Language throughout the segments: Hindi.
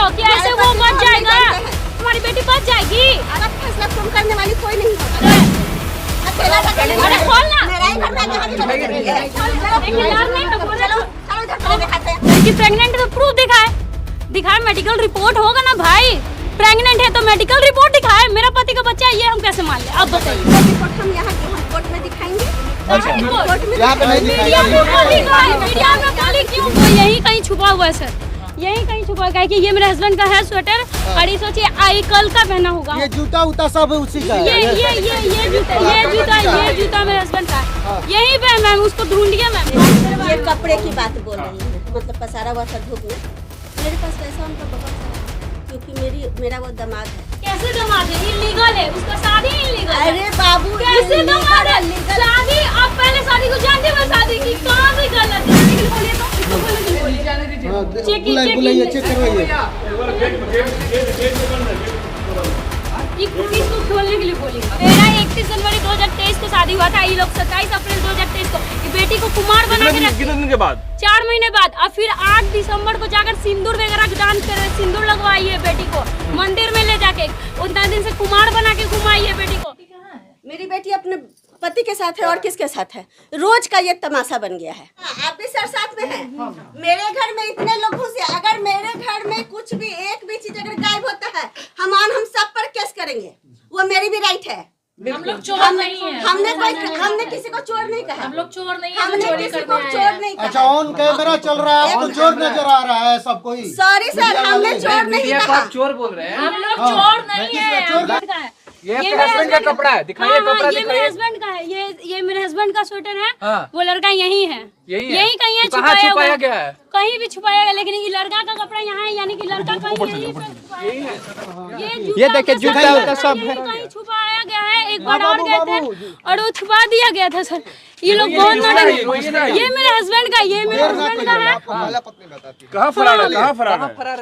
हो कि ऐसे वो बच जाएगा, हमारी बेटी बच जाएगी। फैसला तुम करने वाली कोई नहीं अरे खोलना लड़की प्रेग्नेंट है तो प्रूफ दिखाए मेडिकल रिपोर्ट होगा ना भाई। प्रेग्नेंट है तो मेडिकल रिपोर्ट दिखाए, मेरा पति का बच्चा है, ये हम कैसे मान ले? अब बताइए। हम यहाँ कोर्ट में दिखाएंगे। यहाँ पे नहीं मीडिया में बोली क्यों? वो यही कहीं छुपा हुआ है सर, यही कहीं छुपा है कि ये मेरे हस्बैंड का है स्वेटर और ये सोचिए आई कल का पहना होगा। ये जूता उता सब उसी का है। ये जूता मेरे हस्बैंड का है, यही पे मैम, उसको ढूंढिए मैम। ये कपड़े की बात बोल रही है, मतलब पसारा हुआ था धूप में। मेरे पास पैसा उनका बहुत सारा है, क्योंकि मेरा वो दामाद है। कैसे दामाद है? इलीगल है, उसका शादी इलीगल है। अरे बाबू कैसे दामाद है? शादी आप पहले शादी को जानते हो, शादी की कहाँ से गलत है? बोलिए तो चेक करवाइए। इसको खोलने के लिए बोलिए। मेरा 31 जनवरी 2023 को शादी हुआ था, ये लोग 27 अप्रैल 2023 को बेटी को कुमार बना के रखे। कितने दिन के बाद? 4 महीने बाद। और फिर 8 दिसंबर को जाकर सिंदूर वगैरह दान कर सिंदूर लगवाई है बेटी को, मंदिर में ले जाके उतना दिन से कुमार बना के घुमाई है बेटी को। मेरी बेटी अपने पति के साथ है और किसके साथ है? रोज का ये तमाशा बन गया है। आप भी सर साथ में हैं। मेरे घर में इतने लोग घुसे, अगर मेरे घर में कुछ भी एक भी चीज अगर गायब होता है, हम सब पर केस करेंगे। वो मेरी भी राइट है। हम लोग चोर नहीं हैं। हमने किसी को चोर नहीं कहा। हम लोग चोर नहीं हैं, हमने किसी को चोर नहीं कहा। अच्छा, ऑन कैमरा चल रहा है, आपको चोर नजर आ रहा है सब कोई? सॉरी सर, हमने चोर नहीं कहा। चोर बोल रहे हैं। हम लोग चोर नहीं है। ये हस्बैंड का कपड़ा है, दिखाइए कपड़ा ये मेरे हस्बैंड का है, ये मेरे हस्बैंड का स्वेटर है। हाँ। वो लड़का यही है, यही कहीं है, तो कहाँ छुपाया गया है? कहीं भी छुपाया गया, लेकिन ये लड़का का कपड़ा यहाँ है, यानी कि लड़का कहीं ये देखिए जूता उता सब है, कहीं छुपाया गया है। एक बार और गए थे और वो छुपा दिया गया था सर। ये लोग बहुत ये मेरे हस्बैंड का, ये मेरे हस्बैंड का है। कहाँ फरार है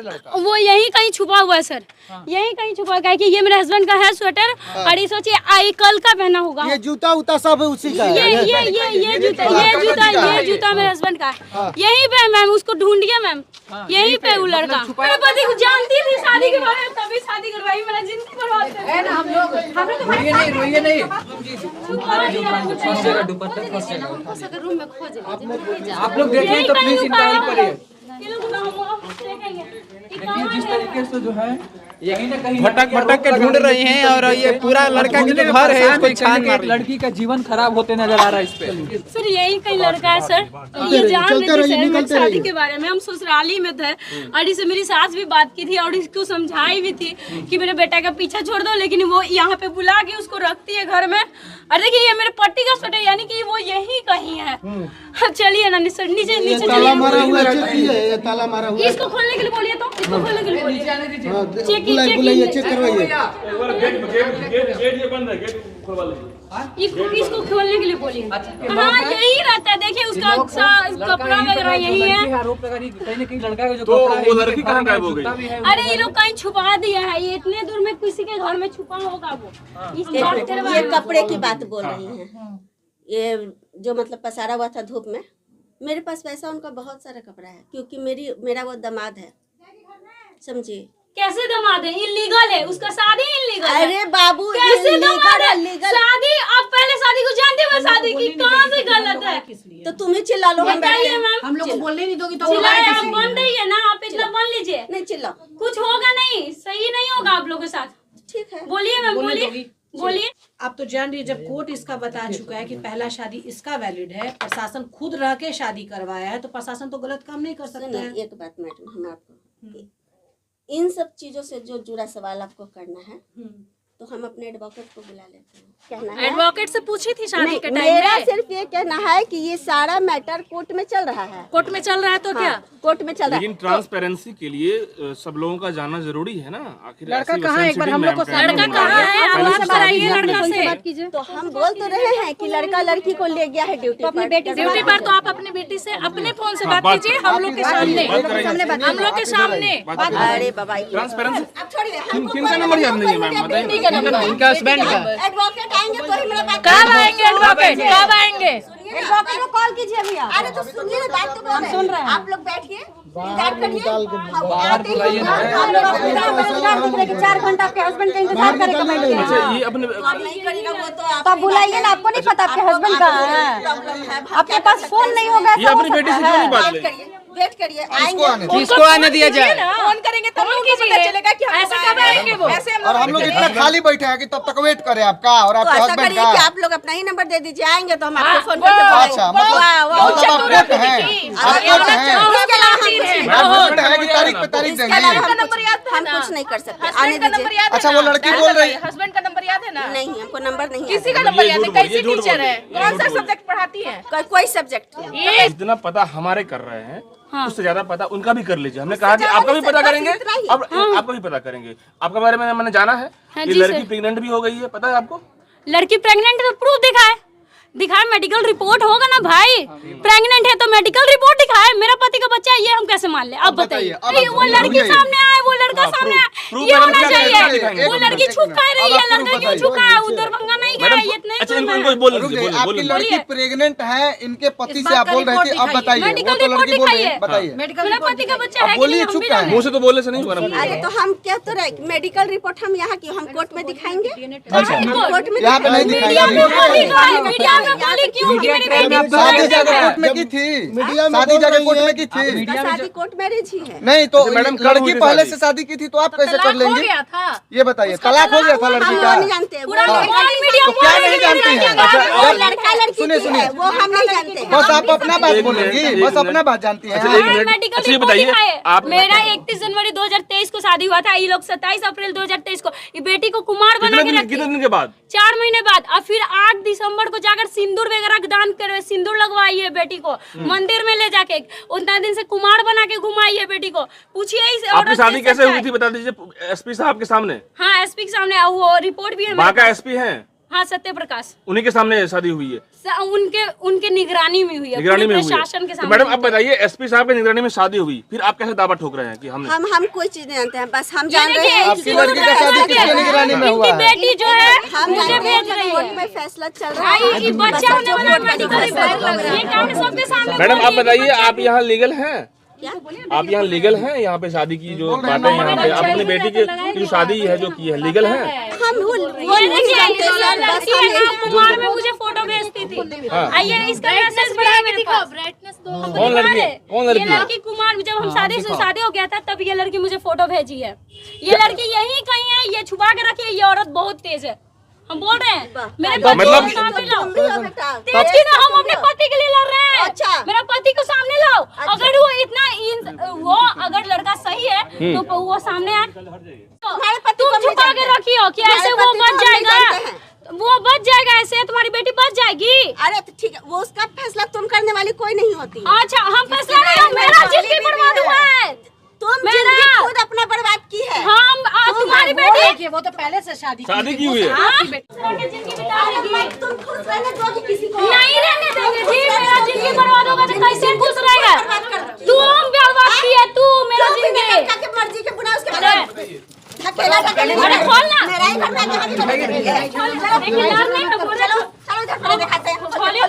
लड़का? वो यही कहीं छुपा हुआ है सर, यही कहीं छुपा है कि ये मेरे हस्बैंड का है स्वेटर और ये सोचिए आई कल का पहना होगा। ये जूता उता सब उसी का है। ये जूता मेरे हस्बैंड का है, यही पे मैम, उसको ढूंढिए मैम, यही पे वो लड़का। मेरे पति को जानती थी शादी के बारे में, तभी शादी करवाई, मेरा जिंदगी बर्बाद कर दिया। हम लोग रोइए नहीं। रूम में खोजे, आप लोग देखिए तो प्लीज इनका हेल्प करिए। देखिए जिस तरीके से जो है यही ना कहीं भटक के ढूंढ रही हैं और ये पूरा लड़का के जो घर है इसको छान मार लड़की का जीवन खराब होते नजर आ रहा है इस पे। सर यही कहीं लड़का है सर, ये जान रही थी सर शादी के बारे में। हम ससुराली में थे और इससे मेरी सास भी बात की थी और इसको समझाई भी थी कि मेरे बेटा का पीछा छोड़ दो, लेकिन वो यहाँ पे बुला के उसको रखती है घर में। और देखिए ये मेरे पति का स्वेटर, यानी कि वो यही कहीं है। चलिए ना नीचे नीचे ताला मारा हुआ है, ताला मारा हुआ है। इसको खोलने के लिए बोलिए, तो इसको खोलने के लिए बोलिए। चेक करवाइए। इसको खोलने के लिए बोलिए। हाँ यही रहता है, देखिए उसका कपड़ा वगैरह यही है। आरोप लगा रही कहीं ना कहीं लड़का का जो तो कपड़ा है, वो लड़की कहाँ गायब हो गई? अरे ये लोग कहीं छुपा दिया है, ये इतने दूर में किसी के घर में छुपा होगा वो। ये कपड़े की बात बोल रही है, ये जो मतलब पसारा हुआ था धूप में। मेरे पास पैसा उनका बहुत सारा कपड़ा है, क्योंकि मेरा वो दामाद है, समझिए। कैसे दामाद है? इलीगल है, उसका शादी इलीगल है। अरे बाबू कैसे दामाद है? शादी आप पहले शादी को जानते हो, शादी की कहाँ से गलत है? तो तुम ही चिल्ला लो। बताइए मैम, हम लोग को बोलने नहीं दोगी तो चिल्लाए आप बन रही है ना, आप इतना बन लीजिए। नहीं चिल्लाओ, कुछ होगा नहीं, सही नहीं होगा आप लोगों के साथ। ठीक है बोलिए मैम, बोलिए। आप तो जान रही, जब कोर्ट इसका बता चुका है कि पहला शादी इसका वैलिड है, प्रशासन खुद रह के शादी करवाया है, तो प्रशासन तो गलत काम नहीं कर सकता है। एक बात मैडम, हम आपको इन सब चीजों से जो जुड़ा सवाल आपको करना है, तो हम अपने एडवोकेट को बुला लेते हैं। कहना है एडवोकेट से पूछी थी शादी के टाइम मेरा में। सिर्फ ये कहना है कि ये सारा मैटर कोर्ट में चल रहा है। कोर्ट में चल रहा है तो क्या? कोर्ट में चल रहा है। लेकिन ट्रांसपेरेंसी के लिए सब लोगों का जाना जरूरी है ना। आखिर लड़का कहाँ है? एक बार हम लोग को लड़का कहाँ है? आप बात कराइए लड़का से। तो हम बोल तो रहे हैं कि लड़का लड़की को ले गया है ड्यूटी पर। ड्यूटी पर, तो आप अपनी बेटी से अपने फोन से बात कीजिए, हम लोग के सामने, हम लोग के सामने। अरे बाबा, ट्रांसपेरेंसी अब छोड़िए, किनका नंबर याद नहीं है मैम? बताइए। इनका हस्बैंड का। एडवोकेट आएंगे तो ही मेरा बात। कब आएंगे एडवोकेट? कब आएंगे? एडवोकेट को कॉल कीजिए भैया। अरे तो सुनिए ना, बात तो सुन रहे हैं। आप लोग बैठिए, बाहर में निकाल के बाहर बुलाइए ना। आप लोग इंतजार देख रहे कि 4 घंटा आपके हस्बैंड का इंतजार करेगा बैठ के। अच्छा ये अपने नहीं करेगा वो तो आप बुलाइए ना। आपको नहीं पता आपके हस्बैंड कहाँ है? आपके पास फोन नहीं होगा? ये अपनी बेटी से क्यों नहीं बात करें? वेट करिए, आएंगे। किसको आने दिया जाए? फोन करेंगे तब लोगों को पता चलेगा कि ऐसे कब आएंगे वो। ऐसे और हम लोग इतना खाली बैठे हैं कि तब तक वेट करें आपका और तो आपके ऐसा हस्बैंड करिए का। कि आप लोग अपना ही नंबर दे दीजिए, आएंगे तो हम आपको फोन करके बुलाएंगे। अच्छा मतलब आप वेट हैं, आप वेट हैं। इसके अलावा हम कुछ नहीं- आप वेट हैं कि तारीख पे तारीख इसके देंगे। अलावा हम कुछ नहीं कर सकते। आने दीजिए। अच्छा वो लड़की बोल रही है हस्बैंड का नंबर याद है ना? नहीं, हमको नंबर नहीं किसी है। का नंबर याद है? झूठ बोल, कैसी ये झूठ टीचर बोल। है? कौन सा सब्जेक्ट पढ़ाती है? कोई सब्जेक्ट नहीं। जितना पता हमारे कर रहे हैं उससे ज्यादा पता उनका भी कर लीजिए। हमने कहा कि आपका भी पता करेंगे, अब आपका भी पता करेंगे। आपके बारे में मैंने जाना है कि लड़की प्रेग्नेंट भी हो गई है, पता है आपको? लड़की प्रेग्नेंट है तो प्रूफ दिखाए, मेडिकल रिपोर्ट होगा ना भाई। प्रेग्नेंट है तो मेडिकल रिपोर्ट दिखाए। मेरा पति का बच्चा है, ये हम कैसे मान ले? अब बताइए। वो लड़की सामने आए, वो लड़का सामने आए, ये होना चाहिए। वो लड़की छुप खा रही है, लड़का क्यों छुपा है? उधर भंगा नहीं गया है, ये नहीं। अच्छा इनको बोल आपकी लड़की प्रेग्नेंट है, इनके पति से आप बोल रहे थे, अब बताइए। वो तो लड़की बोल रही है, बताइए। मेरा पति का बच्चा है, बोलिए, चुप क्या है? मुंह से तो बोलने से नहीं होगा। अरे तो हम क्या तो रहे मेडिकल रिपोर्ट हम यहाँ की हम कोर्ट में दिखाएंगे। अच्छा कोर्ट में यहाँ पे नहीं मीडिया में बोली दिखाएंगे। मीडिया में बोली क्यों कि मेरी बेटी शादी जगह कोर्ट में की थी, शादी जगह कोर्ट में की थी। शादी कोर्ट मैरिज ही है। नहीं तो मैडम, कब लड़की हुई पहले शादी? से शादी की थी तो आप कैसे कर हो लेंगे? गया था। ये बताइए, तलाक हो गया था लड़की हम का? वो नहीं जानते हैं। पूरा वो मीडिया तो क्या नहीं जानती हैं? वो लड़का लड़की सुनिए, की सुनिए। है, वो हम नहीं जानते हैं। बस आप अपना बात बोलेंगी, बस अपना बात जानती हैं। अच्छा, एक मिनट। मेडिकल अच्छा, ये रिपोर्ट बताइए, दिखाए। आप- मेरा 31 जनवरी 2023 को शादी हुआ था। ये लोग 27 अप्रैल 2023 को ये बेटी को कुमार बना के रखे। कितने दिन के बाद? 4 महीने बाद। और फिर 8 दिसंबर को जाकर सिंदूर वगैरह दान करवे, सिंदूर लगवाई है बेटी को मंदिर में ले जाके। उतना दिन से कुमार बना के घुमाई है बेटी को। पूछिए इस आपकी शादी कैसे हुई थी बता दीजिए एसपी साहब के सामने। हाँ, एसपी के सामने वो रिपोर्ट भी है मेरे वहाँ का पास। एसपी है? हाँ, सत्य प्रकाश। उन्हीं के सामने शादी हुई है? उनके निगरानी में हुई है, निगरानी में हुई है। प्रशासन के तो सामने। मैडम अब बताइए, एसपी साहब की निगरानी में शादी हुई, फिर आप कैसे दावा ठोक रहे हैं कि हमने? हम कोई चीज नहीं जानते हैं। बस हम जान रहे हैं आपकी लड़की का शादी किसकी निगरानी में हुआ इनकी है? बेटी जो है हम मुझे जानते हैं भेज रही कोर्ट है। में फैसला चल रहा भाई, है। ये बच्चा होने वाला मेडिकल रिपोर्ट लग रहा है। ये क्या है सबके सामने? मैडम बोल आप रही है कि बताइए, बच्चा आप यहाँ लीगल हैं? क्या? आप यहाँ लीगल हैं? यहाँ पे शादी की जो बातें यहाँ पे आप अपनी बेटी की जो शादी है जो की है लीगल है? हम वो ये नहीं देखिए, जानते ये सर। बस लड़की हम है ना, यही- कुमार में मुझे फोटो भेजती थी। आइए इसका मैसेज बढ़ा मेरे पास। हमको कौन दिखा लड़की? दे। कौन लड़की? ये लड़की कुमार में जब हम शादी हो गया था तब ये लड़की मुझे फोटो भेजी है। ये लड़की यही कहीं है, ये छुपा के रखी है। ये औरत बहुत तेज है, हम बोल रहे हैं। मेरे पति मतलब- को सामने लाओ। तुम भी हो बेटा। तेज की ना, हम अपने पति के लिए लड़ रहे हैं। अच्छा। मेरा पति को सामने लाओ। अगर वो वो अगर लड़का सही है तो वो सामने आए। तुम्हारे पति तुम को भी छुपा के जानते हैं। रखी हो कि ऐसे तुम्हारे वो पति बच को हम नहीं जाएगा, जानते हैं। वो बच जाएगा, ऐसे तुम्हारी बेटी बच जाएगी। अरे तो ठीक है, वो उसका फैसला तुम करने वाली कोई नहीं होती। अच्छा, हम फैसला नहीं, मेरा जिंदगी बर्बाद हुआ है। तुम मेरा- जिंदगी खुद अपना बर्बाद की है। तुम्हारी वो बेटी देखिए, वो तो पहले से शादी की हुई है? तुम खुश रहने दोगी किसी को? नहीं रहने देंगे जी। मेरा जिंदगी बर्बाद होगा तो कैसे खुश रहेगा? तू हम बर्बाद किया, तू मेरा जिंदगी। लड़का के मर्जी के बुरा उसके धकेला अरे खोलना। मेरा ही घर में देखिए, यार नहीं तो बोलो। चलो इधर खड़े दिखाते हैं। खोलिए,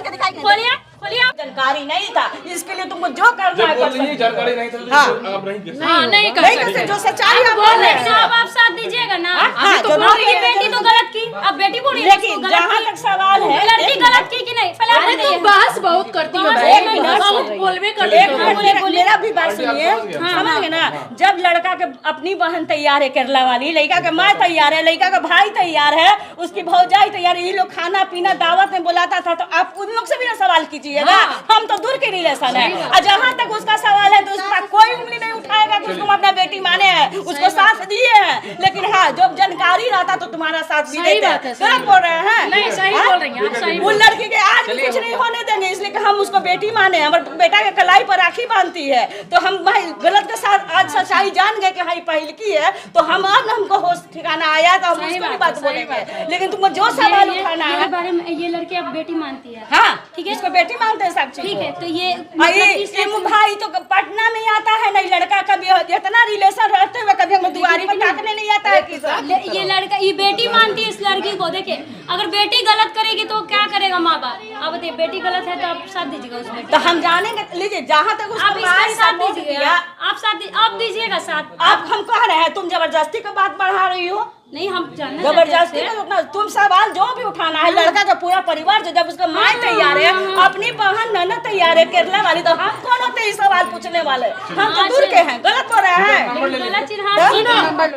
खोलिए, खोलिए। जानकारी नहीं था, इसके लिए तुमको जो करना है कर सकते हो। जानकारी नहीं था आप नहीं हाँ, नहीं कर नहीं सकते। कर सकते, जो सच्चाई आप बोल बोल रहे रहे हैं, हैं। अब आप साथ दीजिएगा ना। हाँ, तो जो बोल रही है बोल रहे बेटी हैं, तो गलत की। अब बेटी बोल रही है लेकिन उसको गलत जहाँ की। तक सवाल है, लड़की गलत की कि नहीं? पहले आप अरे बताइए। तुम बहस बहुत करती हो बहस बहन, एक मिनट, बहुत बोलबे करती एक हो। मिनट मेरा भी बात सुनिए। समझ गए ना? जब लड़का के अपनी बहन तैयार है केरला वाली, लड़का का माँ तैयार है, लड़का का भाई तैयार है, उसकी भौजाई तैयार है, ये लोग खाना पीना दावत में बुलाता था, तो आप उन लोग से भी ना सवाल कीजिएगा। हम तो दूर के रिलेशन है, और जहाँ तक उसका सवाल है तो उसका कोई उंगली नहीं उठाएगा कि उसको हम अपना बेटी माने हैं, उसको साथ दिए हैं। लेकिन हाँ, जब जानकारी रहता तो तुम्हारा साथ भी देते हैं। गलत बोल रहे हैं? नहीं, सही बोल रही हैं आप, सही वो लड़की के आज भी कुछ नहीं होने देंगे, इसलिए कि हम उसको बेटी माने हैं। हमारे बेटा के कलाई पर राखी बांधती है, तो हम भाई गलत के साथ आज सच्चाई जान गए कि हाँ पहल की है, तो हम अब हमको होश ठिकाना आया तो हम उसको भी बात बोलेंगे। लेकिन तुमको जो सवाल उठाना मेरे है, बारे में ये लड़की अब बेटी मानती है। हाँ ठीक है, इसको बेटी मानते हैं सब चीज। ठीक है, तो ये भाई तो पटना में आता है, नहीं लड़का कभी इतना रिलेशन रहते हुए कभी हम दुआरी पर ताकने नहीं आता है किसी। ये लड़का ये बेटी मानती है इस लड़की को। देखिए, अगर बेटी गलत करेगी तो क्या करेगा माँ बाप? अब बताइए, बेटी गलत है तो आप साथ दीजिएगा उस बेटी तो हम जानेंगे, लीजिए जहाँ तक उसको आप इसका साथ दीजिएगा, आप दीजिएगा साथ। आप हम कह रहे हैं, तुम जबरदस्ती का बात बढ़ा रही हो। नहीं, हम जानना जबरदस्ती चाहते हैं। का तुम सवाल जो भी उठाना है, लड़का का पूरा परिवार जो जब उसका माँ तैयार है, अपनी बहन ननद तैयार है केरला वाली, तो हम कौन होते हैं सवाल पूछने वाले? हम तो दूर के हैं, गलत हो रहे हैं। गलत चीज